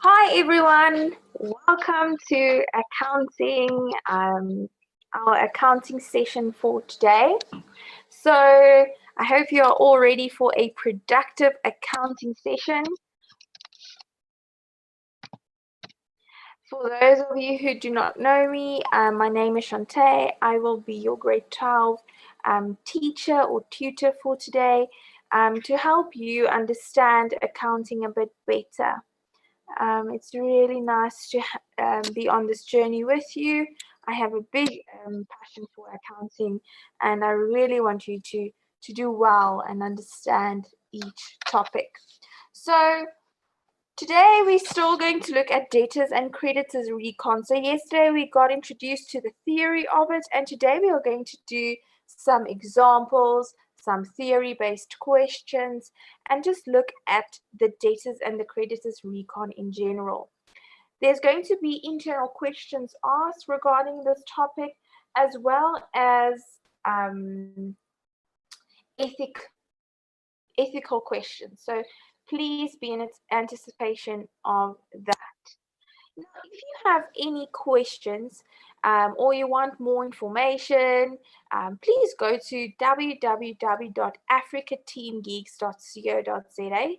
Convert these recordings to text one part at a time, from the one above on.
Hi everyone, welcome to accounting, our accounting session for today. So I hope you are all ready for a productive accounting session. For those of you who do not know me, my name is Shantae. I will be your grade 12 teacher or tutor for today to help you understand accounting a bit better. It's really nice to be on this journey with you. I have a big passion for accounting, and I really want you to do well and understand each topic. So today we're still going to look at debtors and creditors recon. So yesterday we got introduced to the theory of it, and today we are going to do some examples, some theory-based questions, and just look at the debtors and the creditors recon in general. There's going to be internal questions asked regarding this topic, as well as ethical questions. So please be in anticipation of that. Now, if you have any questions or you want more information, please go to www.africateamgeeks.co.za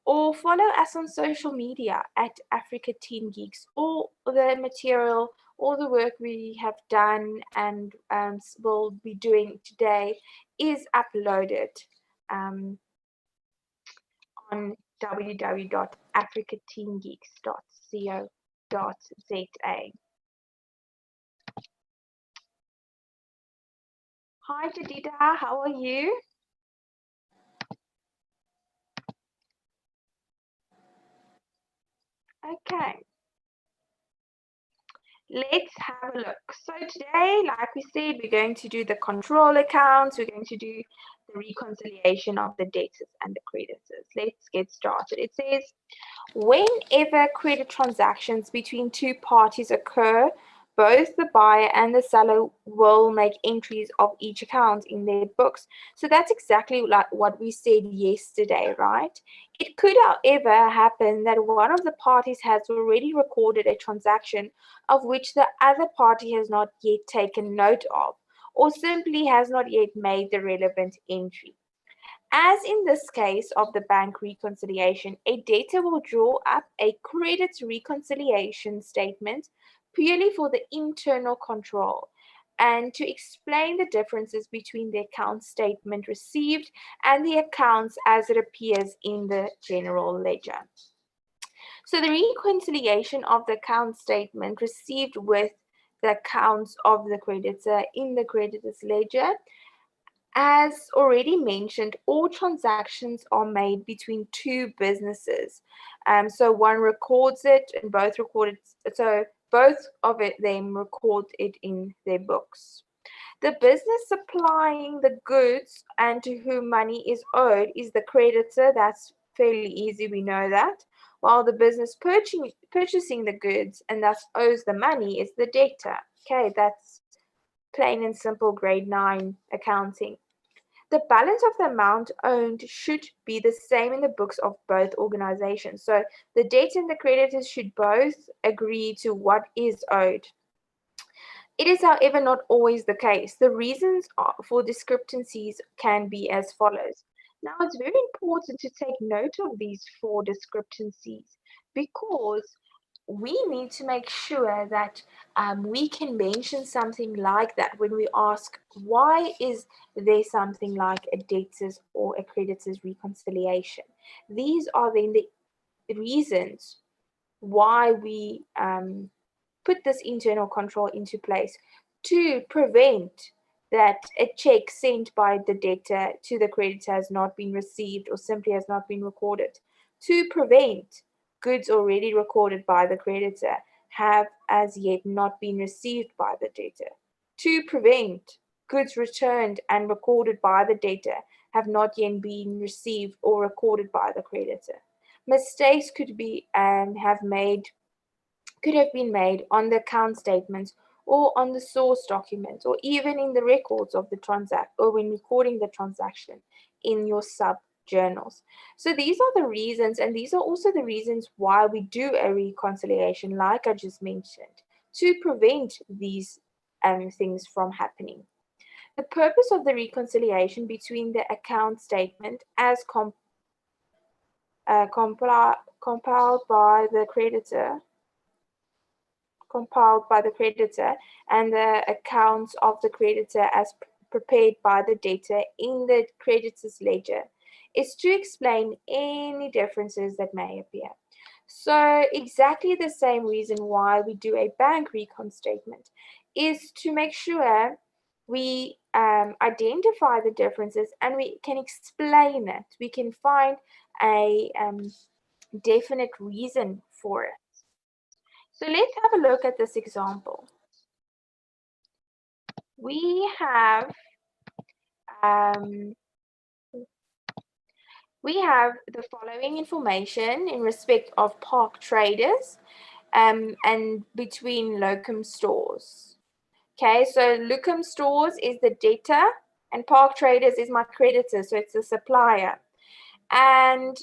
or follow us on social media at Africa Team Geeks. All the material, all the work we have done and will be doing today is uploaded on www.africateamgeeks.co.za. Hi Jadida, how are you? Okay. Let's have a look. So today, like we said, we're going to do the control accounts. We're going to do the reconciliation of the debtors and the creditors. Let's get started. It says, whenever credit transactions between two parties occur, both the buyer and the seller will make entries of each account in their books. So that's exactly like what we said yesterday, right? It could, however, happen that one of the parties has already recorded a transaction of which the other party has not yet taken note of, or simply has not yet made the relevant entry. As in this case of the bank reconciliation, a debtor will draw up a credit reconciliation statement purely for the internal control and to explain the differences between the account statement received and the accounts as it appears in the general ledger. So the reconciliation of the account statement received with the accounts of the creditor in the creditor's ledger. As already mentioned, all transactions are made between two businesses. So one records it and both record it. So both of them record it in their books. The business supplying the goods and to whom money is owed is the creditor. That's fairly easy, we know that. While the business purchasing the goods and thus owes the money is the debtor. Okay, that's plain and simple grade 9 accounting. The balance of the amount owned should be the same in the books of both organizations. So the debtor and the creditors should both agree to what is owed. It is, however, not always the case. The reasons for discrepancies can be as follows. Now, it's very important to take note of these 4 discrepancies because we need to make sure that we can mention something like that when we ask, why is there something like a debtors or a creditors reconciliation? These are then the reasons why we put this internal control into place to prevent that a check sent by the debtor to the creditor has not been received or simply has not been recorded, to prevent goods already recorded by the creditor have as yet not been received by the debtor, to prevent goods returned and recorded by the debtor have not yet been received or recorded by the creditor. Mistakes could have been made on the account statements or on the source document, or even in the records of the transact, or when recording the transaction in your sub journals. So these are the reasons, and these are also the reasons why we do a reconciliation, like I just mentioned, to prevent these things from happening. The purpose of the reconciliation between the account statement as compiled by the creditor and the accounts of the creditor as prepared by the debtor in the creditor's ledger is to explain any differences that may appear. So exactly the same reason why we do a bank recon statement is to make sure we identify the differences and we can explain it. We can find a definite reason for it. So let's have a look at this example. We have the following information in respect of Park Traders and between Locum Stores. Okay, so Locum Stores is the debtor and Park Traders is my creditor, so it's the supplier. And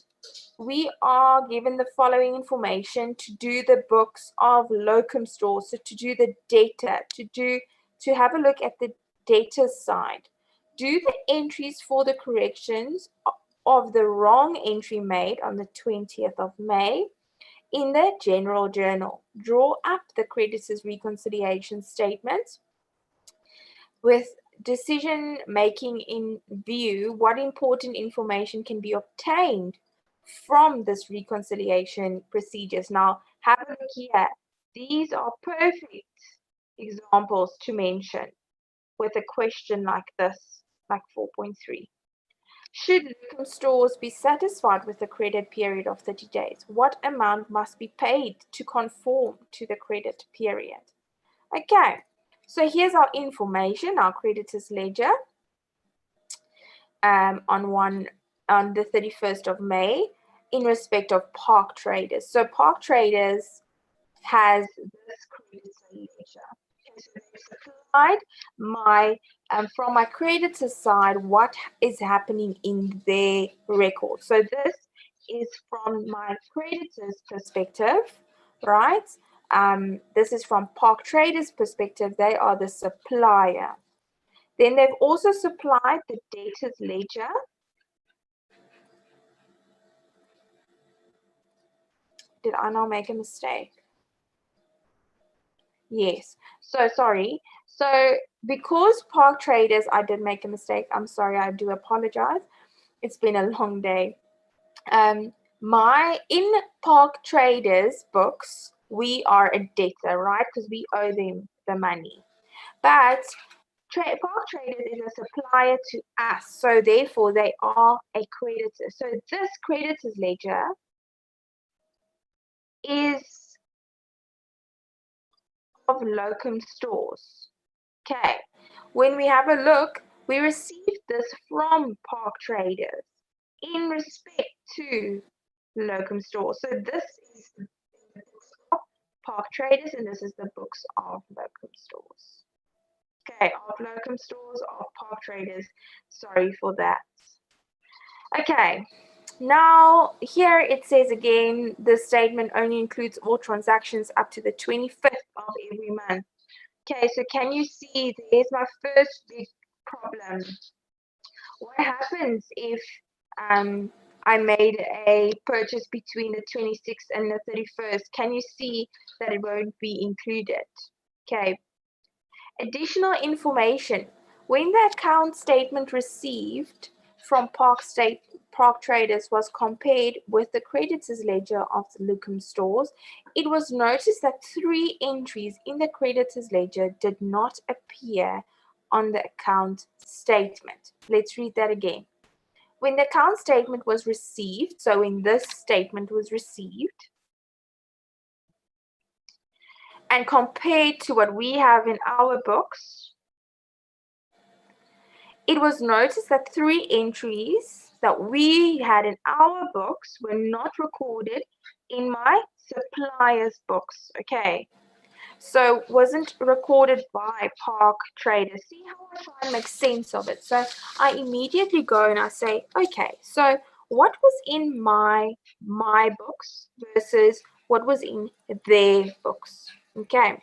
we are given the following information to do the books of Locum Stores, so to do the data, to have a look at the data side, do the entries for the corrections of the wrong entry made on the 20th of May in the general journal, draw up the creditor's reconciliation statement with decision making in view, what important information can be obtained from this reconciliation procedures. Now, have a look here. These are perfect examples to mention with a question like this, like 4.3. Should Locum Stores be satisfied with the credit period of 30 days? What amount must be paid to conform to the credit period? Okay, so here's our information, our creditors ledger on the 31st of May in respect of Park Traders. So Park Traders has this creditor ledger. Okay, so they've supplied my from my creditor side what is happening in their record. So this is from my creditor's perspective, right? This is from Park Traders' perspective. They are the supplier. Then they've also supplied the debtor's ledger. Did I now make a mistake? Yes. So sorry. So because Park Traders, I did make a mistake. I'm sorry. I do apologize. It's been a long day. In Park Traders books, we are a debtor, right? Because we owe them the money. But Park Traders is a supplier to us, so therefore they are a creditor. So this creditor's ledger is of Locum Stores. Okay, when we have a look, we received this from Park Traders in respect to Locum Stores. So this is the books of Park Traders, and this is the books of Locum Stores. Okay, of Locum Stores, of Park Traders. Sorry for that. Okay, now here it says again, the statement only includes all transactions up to the 25th of every month. Okay, so can you see, there's my first big problem. What happens if I made a purchase between the 26th and the 31st? Can you see that it won't be included? Okay. Additional information. When the account statement received from Park Traders was compared with the creditors ledger of the Locum Stores, it was noticed that 3 entries in the creditors ledger did not appear on the account statement. Let's read that again. When the account statement was received, so when this statement was received, and compared to what we have in our books, it was noticed that 3 entries that we had in our books were not recorded in my supplier's books. Okay, So wasn't recorded by Park Traders. See how I try and make sense of it. So I immediately go and I say, okay, so what was in my books versus what was in their books? Okay.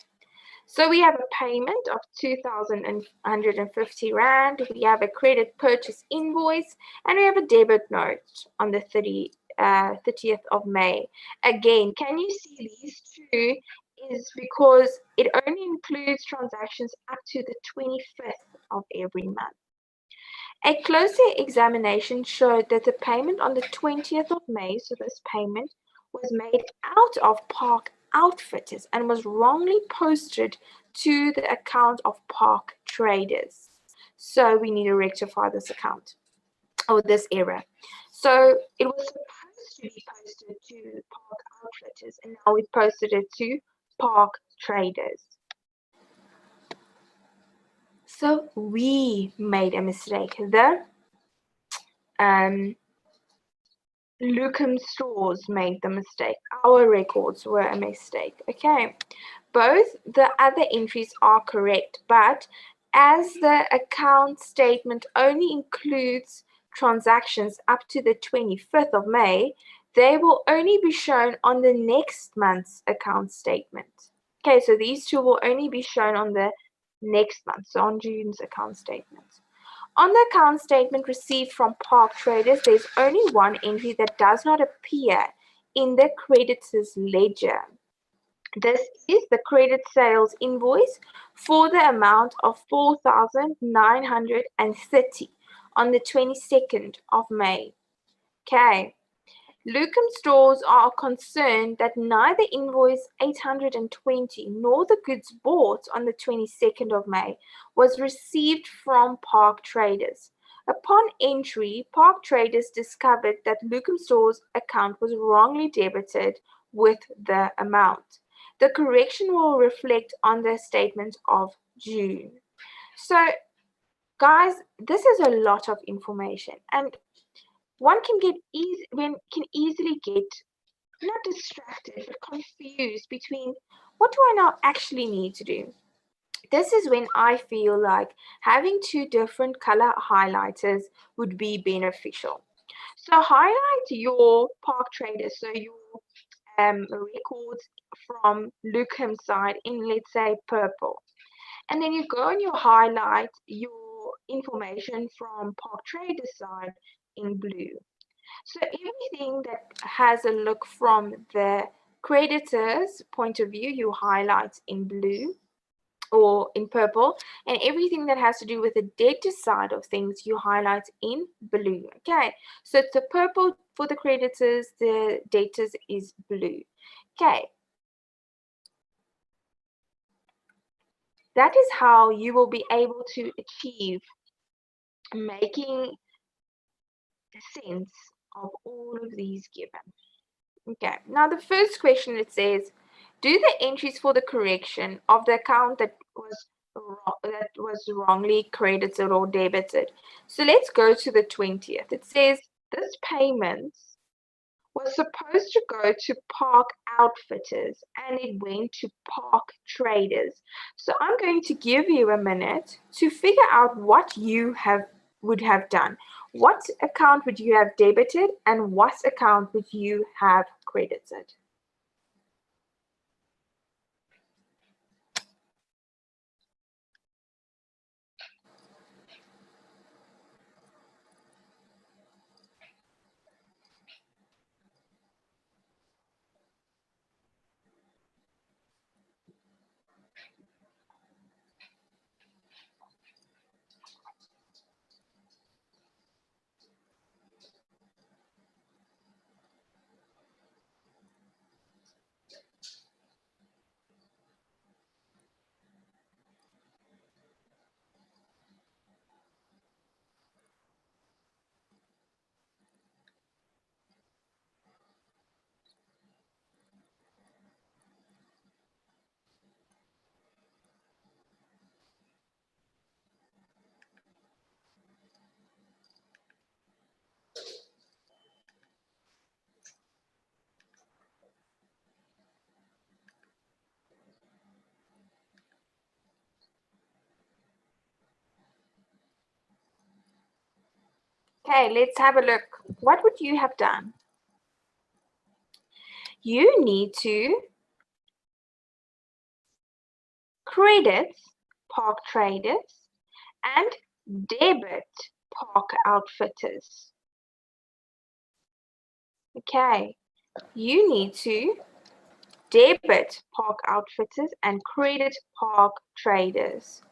So we have a payment of 2,150 Rand. We have a credit purchase invoice, and we have a debit note on the 30th of May. Again, can you see these two is because it only includes transactions up to the 25th of every month. A closer examination showed that the payment on the 20th of May, so this payment, was made out of Park Outfitters and was wrongly posted to the account of Park Traders. So we need to rectify this account or this error. So it was supposed to be posted to Park Outfitters and now we posted it to Park Traders. So we made a mistake. The Lucum Stores made the mistake. Our records were a mistake. Okay. Both the other entries are correct, but as the account statement only includes transactions up to the 25th of May, they will only be shown on the next month's account statement. Okay, so these two will only be shown on the next month, so on June's account statement. On the account statement received from Park Traders, there's only one entry that does not appear in the creditors ledger. This is the credit sales invoice for the amount of 4,930 on the 22nd of May. Okay. Lucum Stores are concerned that neither invoice 820 nor the goods bought on the 22nd of May was received from Park Traders. Upon entry, Park Traders discovered that Lucum Stores' account was wrongly debited with the amount. The correction will reflect on the statement of June. So, guys, this is a lot of information, and one can easily get not distracted but confused between what do I now actually need to do. This is when I feel like having two different color highlighters would be beneficial. So highlight your Park Traders, so your records from Lucum side in, let's say, purple. And then you go and you highlight your information from Park Traders side in blue. So everything that has a look from the creditor's point of view, you highlight in blue or in purple, and everything that has to do with the debtor side of things, you highlight in blue. Okay, so it's the purple for the creditors, the debtors is blue. Okay, that is how you will be able to achieve making sense of all of these given. Okay, now the first question, it says, do the entries for the correction of the account that was wrongly credited or debited. So let's go to the 20th. It says this payment was supposed to go to Park Outfitters and it went to Park Traders. So I'm going to give you a minute to figure out what you would have done. What account would you have debited and what account would you have credited? Okay, let's have a look. What would you have done? You need to credit Park Traders and debit Park Outfitters. Okay, you need to debit Park Outfitters and credit Park Traders.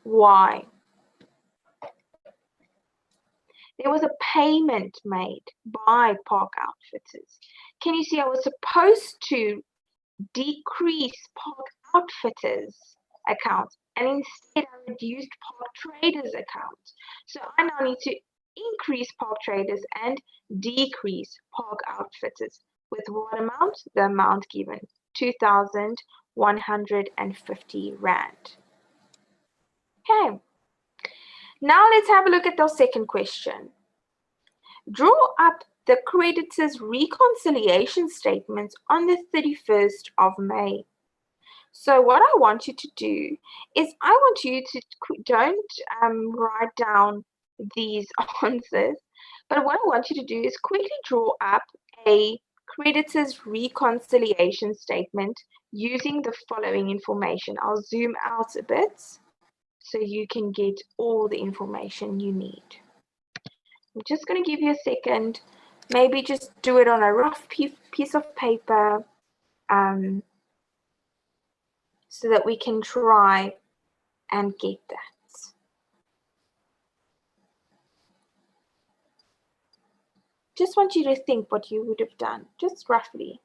Why? There was a payment made by Park Outfitters. Can you see I was supposed to decrease Park Outfitters account and instead I reduced Park Traders account. So I now need to increase Park Traders and decrease Park Outfitters. With what amount? The amount given, 2,150 Rand. Okay, now let's have a look at our second question. Draw up the creditors' reconciliation statements on the 31st of May. So what I want you to do is I want you to don't write down these answers, but what I want you to do is quickly draw up a creditors reconciliation statement using the following information. I'll zoom out a bit so you can get all the information you need. I'm just going to give you a second. Maybe just do it on a rough piece of paper. So that we can try and get that. Just want you to think what you would have done, just roughly.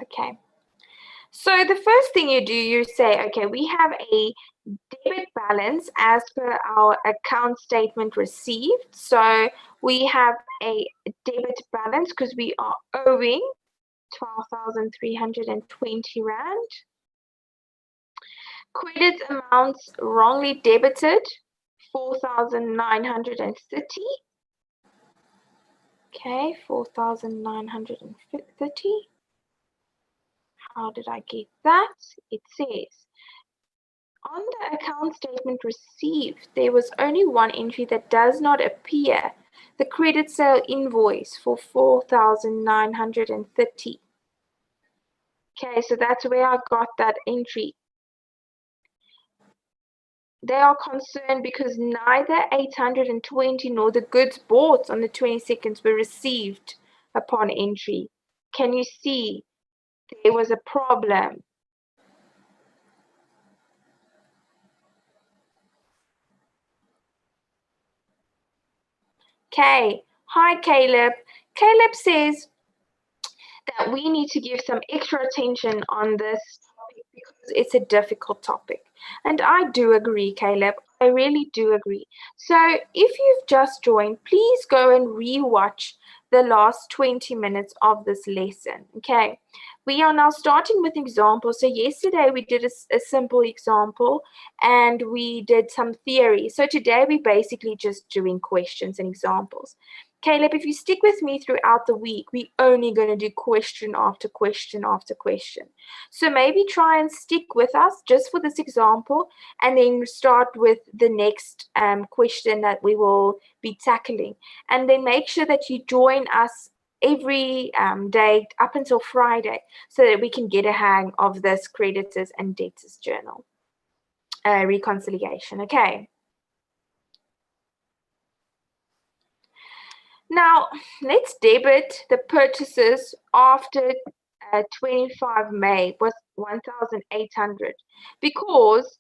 Okay. So the first thing you do, you say, okay, we have a debit balance as per our account statement received. So we have a debit balance because we are owing 12,320 Rand. Credit amounts wrongly debited, 4,930. Okay, 4,930. How did I get that? It says, on the account statement received, there was only one entry that does not appear, the credit sale invoice for 4,930. Okay, so that's where I got that entry. They are concerned because neither 820 nor the goods bought on the 22nd were received upon entry. Can you see there was a problem? Okay, hi Caleb. Caleb says that we need to give some extra attention on this topic because it's a difficult topic. And I do agree, Caleb. I really do agree. So if you've just joined, please go and re-watch the last 20 minutes of this lesson. Okay, we are now starting with examples. So yesterday we did a simple example and we did some theory. So today we're basically just doing questions and examples. Caleb, if you stick with me throughout the week, we're only going to do question after question after question. So maybe try and stick with us just for this example and then start with the next question that we will be tackling. And then make sure that you join us every day up until Friday so that we can get a hang of this creditors and debtors journal reconciliation. Okay. Now, let's debit the purchases after 25 May. 1,800 because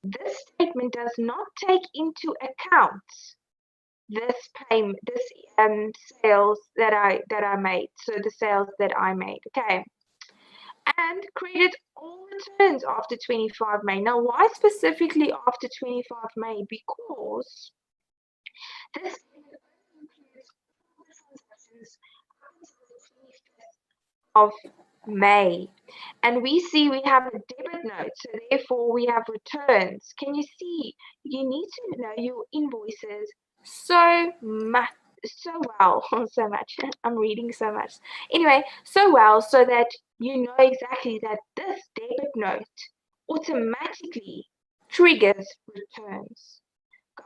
this statement does not take into account this payment, this sales that I made. So the sales that I made, okay, and credit all returns after 25 May. Now, why specifically after 25 May? Because this statement only includes all the transactions up until the 25th of May. And we see we have a debit note, so therefore we have returns. Can you see? You need to know your invoices so much, so well, so much. I'm reading so much. Anyway, so well, so that you know exactly that this debit note automatically triggers returns.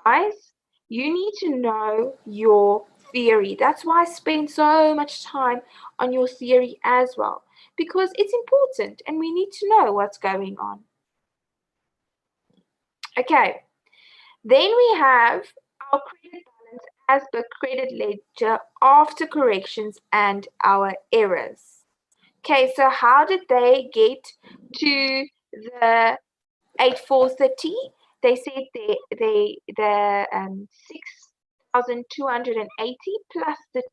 Guys, you need to know your theory. That's why I spend so much time on your theory as well, because it's important and we need to know what's going on. Okay, then we have our credit balance as per credit ledger after corrections and our errors. Okay, so how did they get to the 8,430? They said the 6,280 plus the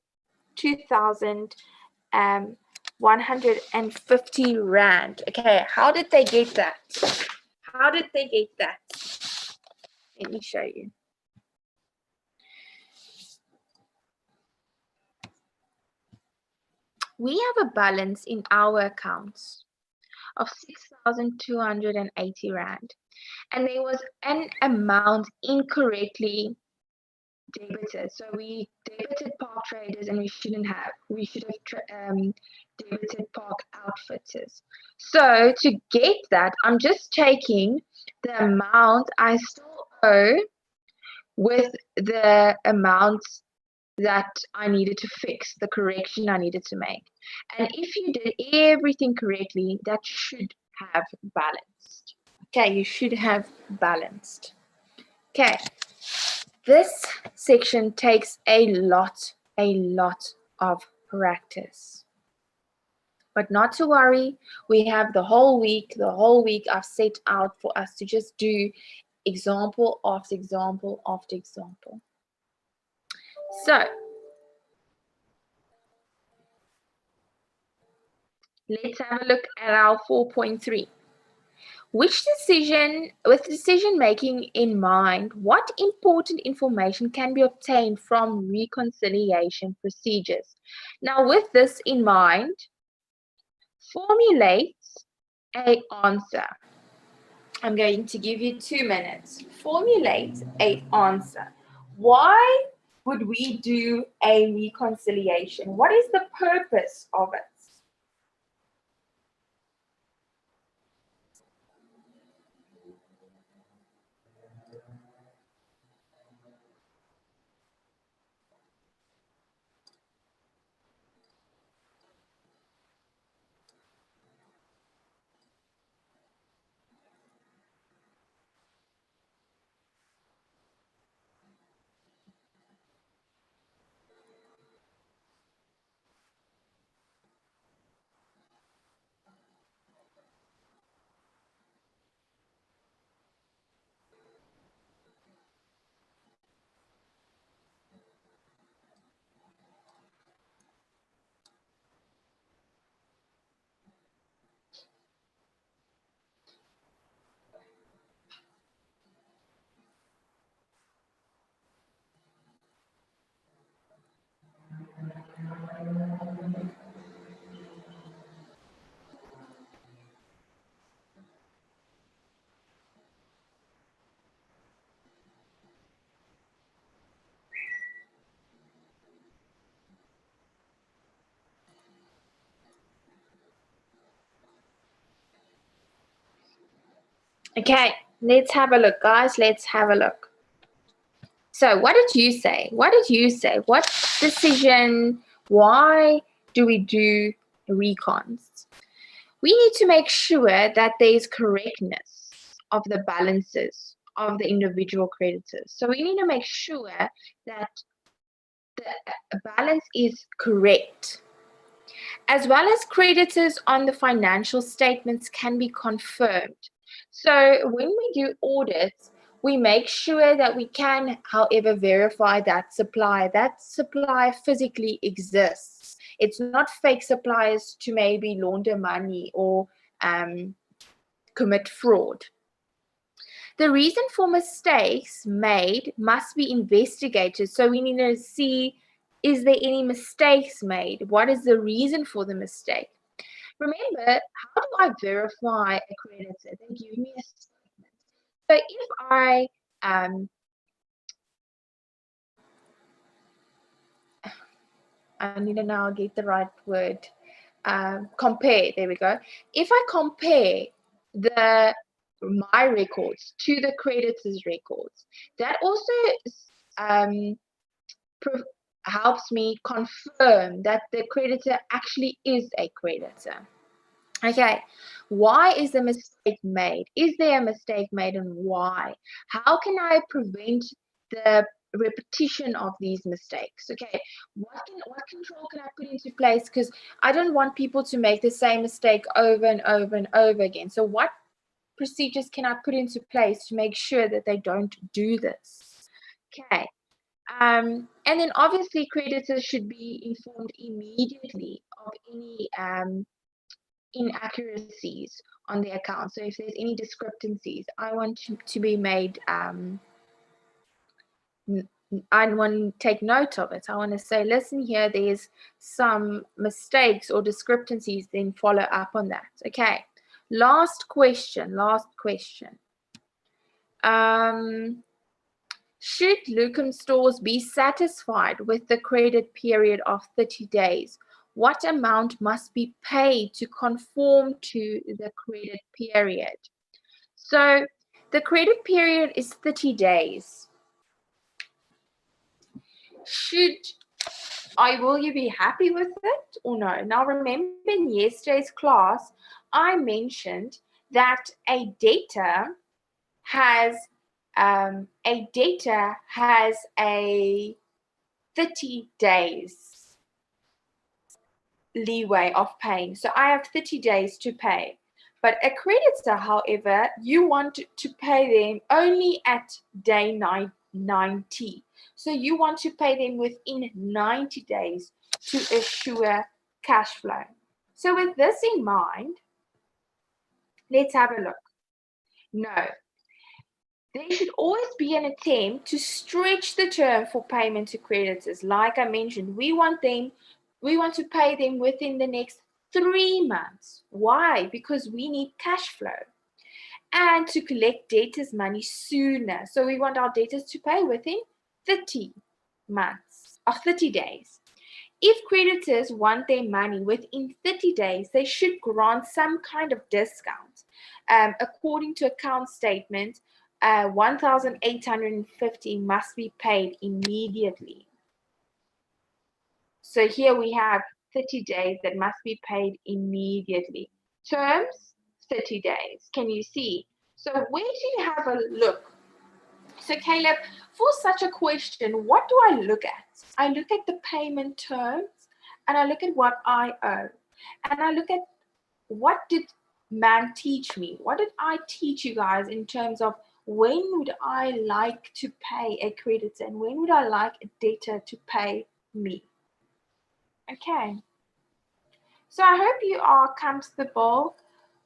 2,150 rand. Okay, how did they get that? How did they get that? Let me show you. We have a balance in our accounts of 6,280 rand, and there was an amount incorrectly debited. So we debited Park Traders and we shouldn't have. We should have debited Park Outfitters. So to get that, I'm just taking the amount I still owe with the amount that I needed to fix, the correction I needed to make. And if you did everything correctly, that should have balanced. Okay, you should have balanced. Okay. This section takes a lot of practice. But not to worry, we have the whole week I've set out for us to just do example after example after example. So, let's have a look at our 4.3. With decision making in mind, what important information can be obtained from reconciliation procedures? Now, with this in mind, formulate an answer. I'm going to give you 2 minutes. Formulate an answer. Why would we do a reconciliation? What is the purpose of it? Okay, let's have a look, guys. Let's have a look. So what did you say? What did you say? What decision? Why do we do recons? We need to make sure that there is correctness of the balances of the individual creditors. So we need to make sure that the balance is correct. as well as creditors on the financial statements can be confirmed. So when we do audits, we make sure that we can, however, verify that supply physically exists. It's not fake suppliers to maybe launder money or commit fraud. The reason for mistakes made must be investigated. So we need to see, is there any mistakes made? What is the reason for the mistake? Remember, how do I verify a creditor? They give me a statement. So if I need to now get the right word, compare, there we go. If I compare my records to the creditor's records, that also helps me confirm that the creditor actually is a creditor. Okay, why is the mistake made? Is there a mistake made, and why? How can I prevent the repetition of these mistakes? Okay, what control can I put into place? Because I don't want people to make the same mistake over and over and over again. So what procedures can I put into place to make sure that they don't do this? Okay. And then obviously creditors should be informed immediately of any inaccuracies on the account. So if there's any discrepancies, I want to be made, I want to take note of it. I want to say, listen here, there's some mistakes or discrepancies, then follow up on that. Okay, last question. Should Lucum stores be satisfied with the credit period of 30 days? What amount must be paid to conform to the credit period? So the credit period is 30 days. Will you be happy with it or no? Now remember, in yesterday's class, I mentioned that a debtor has a 30 days leeway of paying. So I have 30 days to pay. But a creditor, however, you want to pay them only at day 90. So you want to pay them within 90 days to assure cash flow. So with this in mind, let's have a look. No, there should always be an attempt to stretch the term for payment to creditors. Like I mentioned, we want to pay them within the next 3 months. Why? Because we need cash flow and to collect debtors' money sooner. So we want our debtors to pay within 30 months or 30 days. If creditors want their money within 30 days, they should grant some kind of discount. According to account statement, 1,850 must be paid immediately. So here we have 30 days that must be paid immediately. Terms, 30 days. Can you see? So where do you have a look? So Caleb, for such a question, what do I look at? I look at the payment terms, and I look at what I owe. And I look at, what did man teach me? What did I teach you guys in terms of when would I like to pay a creditor and when would I like a debtor to pay me? Okay. So I hope you are comfortable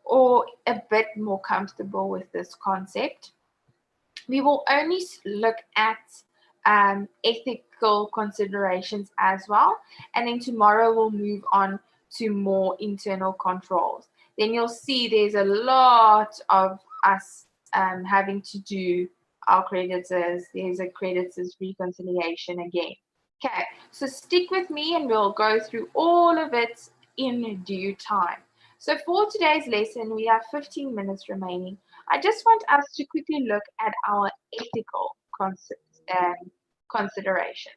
or a bit more comfortable with this concept. We will only look at ethical considerations as well. And then tomorrow we'll move on to more internal controls. Then you'll see there's a lot of us having to do our creditors. There's a creditors reconciliation again. Okay, so stick with me and we'll go through all of it in due time. So for today's lesson, we have 15 minutes remaining. I just want us to quickly look at our ethical considerations.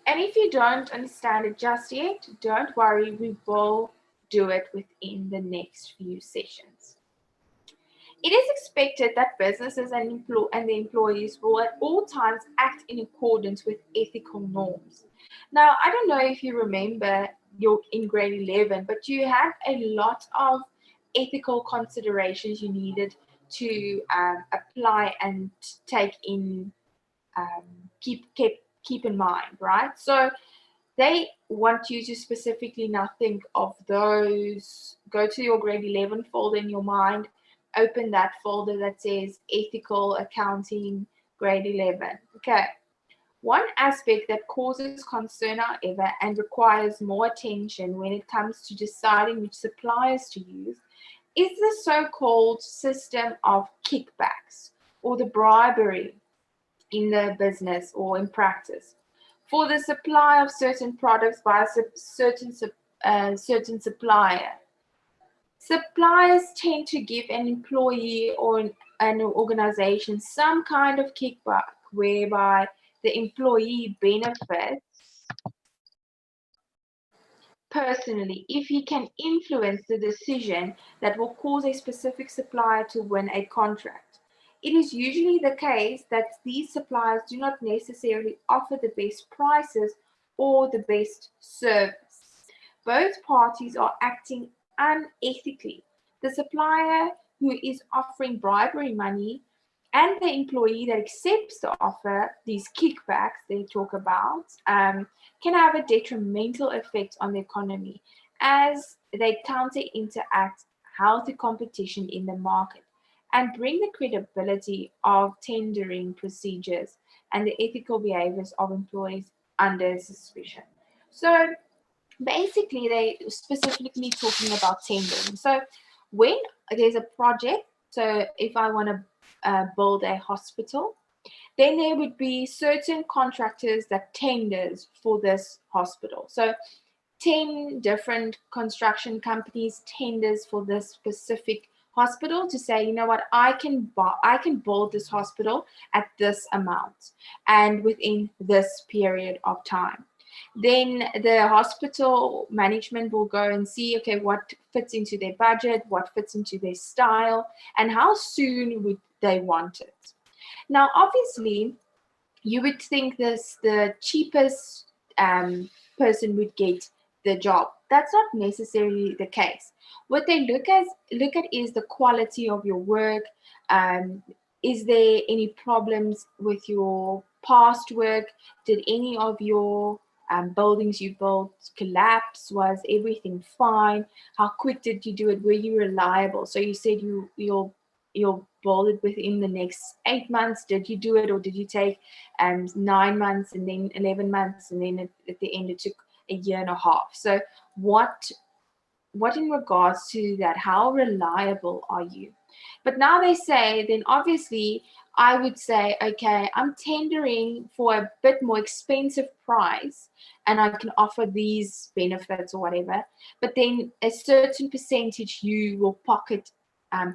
And if you don't understand it just yet, don't worry, we will do it within the next few sessions. It is expected that businesses and the employees will at all times act in accordance with ethical norms. Now, I don't know if you remember you're in grade 11, but you had a lot of ethical considerations you needed to apply and take in, um, keep in mind, right? So they want you to specifically now think of those. Go to your grade 11 folder in your mind, open that folder that says ethical accounting grade 11. Okay. One aspect that causes concern, however, and requires more attention when it comes to deciding which suppliers to use is the so-called system of kickbacks or the bribery in the business or in practice for the supply of certain products by a certain supplier. Suppliers tend to give an employee or an organization some kind of kickback whereby the employee benefits personally if he can influence the decision that will cause a specific supplier to win a contract. It is usually the case that these suppliers do not necessarily offer the best prices or the best service. Both parties are acting unethically. The supplier who is offering bribery money and the employee that accepts the offer, these kickbacks they talk about, can have a detrimental effect on the economy as they counteract healthy competition in the market and bring the credibility of tendering procedures and the ethical behaviors of employees under suspicion. So basically, they specifically talking about tendering. So when there's a project, so if I want to build a hospital, then there would be certain contractors that tenders for this hospital. So 10 different construction companies tenders for this specific hospital to say, you know what, I can build this hospital at this amount and within this period of time. Then the hospital management will go and see, okay, what fits into their budget, what fits into their style, and how soon would they want it. Now, obviously, you would think the cheapest person would get the job. That's not necessarily the case. What they look at is the quality of your work. Is there any problems with your past work? Did any of your buildings you built collapse? Was everything fine? How quick did you do it? Were you reliable? So you said you'll build it within the next 8 months. Did you do it, or did you take 9 months and then 11 months and then at the end it took a year and a half? So what in regards to that, how reliable are you? But now they say, then obviously I would say, okay, I'm tendering for a bit more expensive price and I can offer these benefits or whatever, but then a certain percentage you will pocket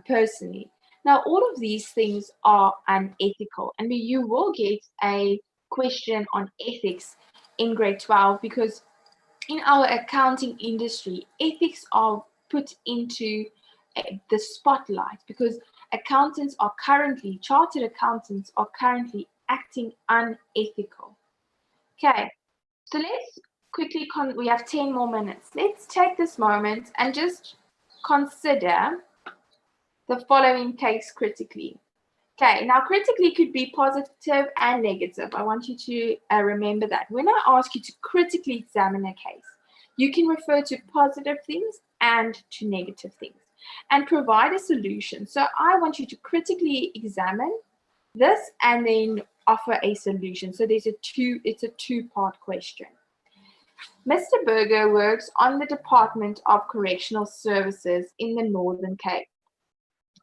personally. Now, all of these things are unethical, and you will get a question on ethics in grade 12 because in our accounting industry, ethics are put into the spotlight because chartered accountants are currently acting unethical. Okay, so let's quickly, we have 10 more minutes. Let's take this moment and just consider the following case critically. Okay, now critically could be positive and negative. I want you to remember that. When I ask you to critically examine a case, you can refer to positive things and to negative things and provide a solution. So I want you to critically examine this and then offer a solution. So it's a two-part question. Mr. Berger works on the Department of Correctional Services in the Northern Cape.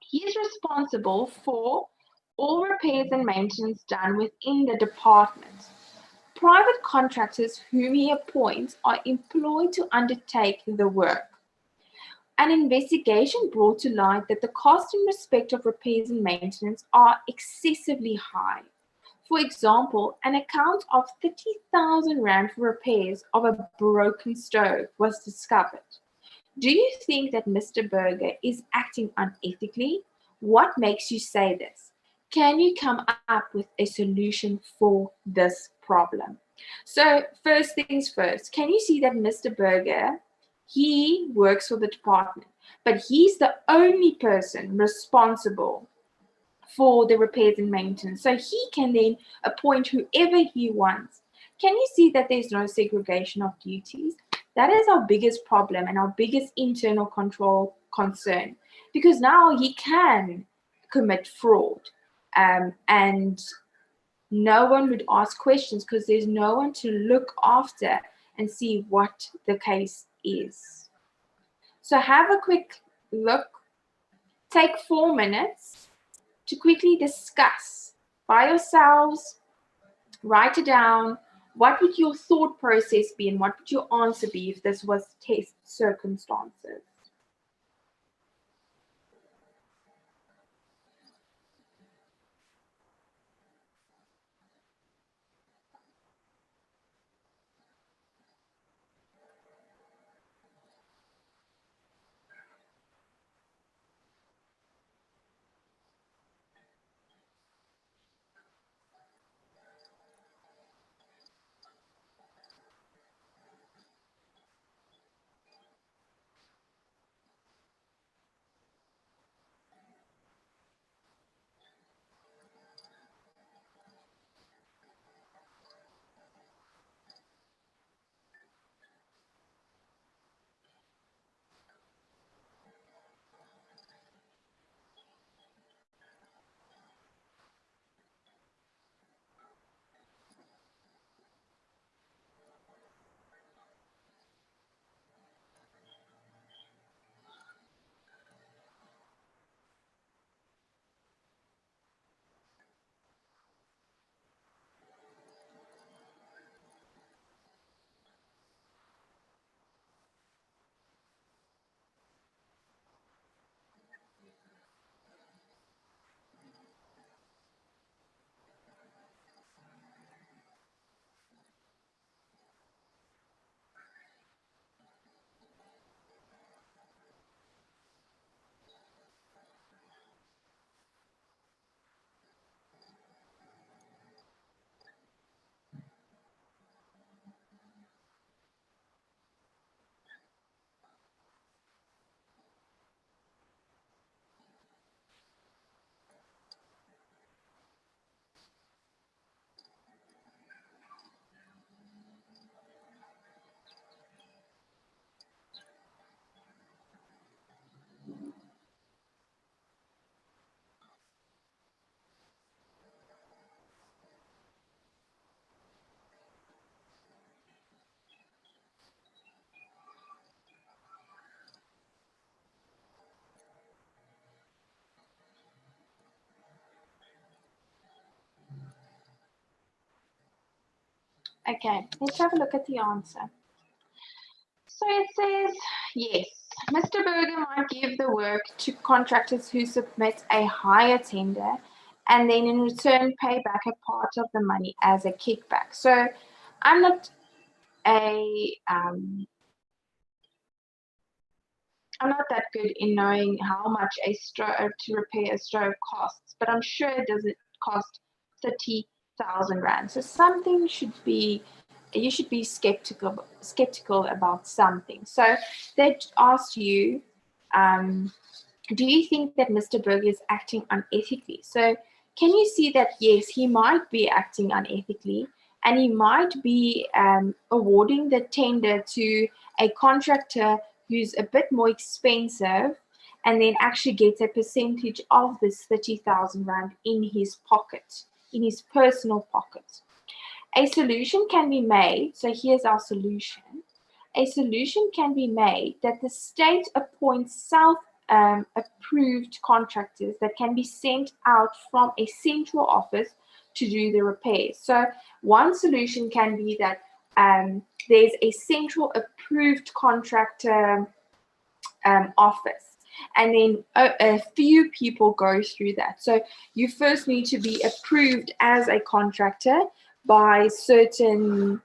He is responsible for all repairs and maintenance done within the department. Private contractors whom he appoints are employed to undertake the work. An investigation brought to light that the costs in respect of repairs and maintenance are excessively high. For example, an account of 30,000 Rand for repairs of a broken stove was discovered. Do you think that Mr. Berger is acting unethically? What makes you say this? Can you come up with a solution for this problem? So first things first, can you see that Mr. Berger, he works for the department, but he's the only person responsible for the repairs and maintenance. So he can then appoint whoever he wants. Can you see that there's no segregation of duties? That is our biggest problem and our biggest internal control concern, because now he can commit fraud, and no one would ask questions because there's no one to look after and see what the case is. So have a quick look. Take 4 minutes to quickly discuss by yourselves, write it down. What would your thought process be and what would your answer be if this was test circumstances? Okay, let's have a look at the answer. So it says, yes, Mr. Berger might give the work to contractors who submit a higher tender and then in return pay back a part of the money as a kickback. So I'm not a I'm not that good in knowing how much a stove to repair a stove costs, but I'm sure it doesn't cost 30,000 rand. So something should be, you should be skeptical about something. So they asked you, do you think that Mr. Berger is acting unethically? So can you see that, yes, he might be acting unethically and he might be awarding the tender to a contractor who's a bit more expensive and then actually gets a percentage of this 30,000 rand in his pocket, in his personal pocket. A solution can be made. So here's our solution. A solution can be made that the state appoints self-approved contractors that can be sent out from a central office to do the repairs. So one solution can be that there's a central approved contractor office, and then a few people go through that. So you first need to be approved as a contractor by certain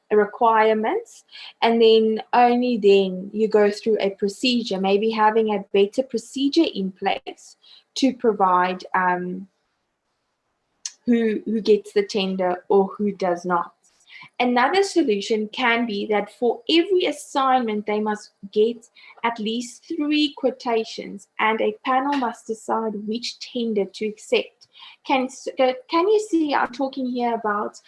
requirements, and then only then you go through a procedure, maybe having a better procedure in place to provide who gets the tender or who does not. Another solution can be that for every assignment, they must get at least 3 quotations and a panel must decide which tender to accept. Can you see I'm talking here about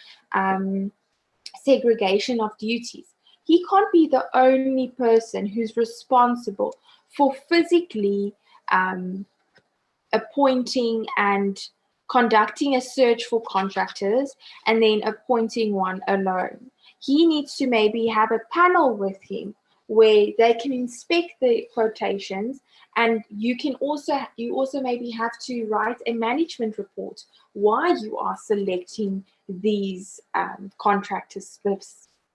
segregation of duties? He can't be the only person who's responsible for physically appointing and conducting a search for contractors and then appointing one alone. He needs to maybe have a panel with him where they can inspect the quotations, and you also maybe have to write a management report why you are selecting these contractors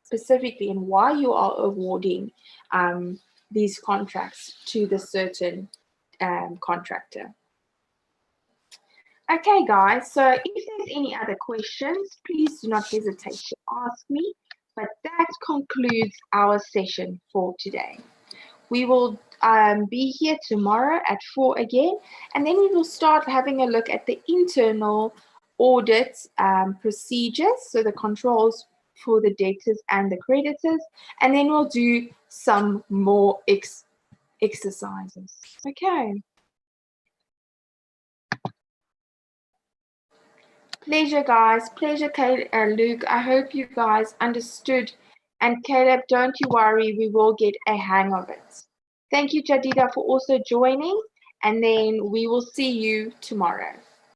specifically and why you are awarding these contracts to the certain contractor. Okay, guys, so if there's any other questions, please do not hesitate to ask me. But that concludes our session for today. We will be here tomorrow at 4 again, and then we will start having a look at the internal audit procedures, so the controls for the debtors and the creditors, and then we'll do some more exercises. Okay. Pleasure, guys. Pleasure, Luke. I hope you guys understood. And Caleb, don't you worry, we will get a hang of it. Thank you, Jadida, for also joining. And then we will see you tomorrow.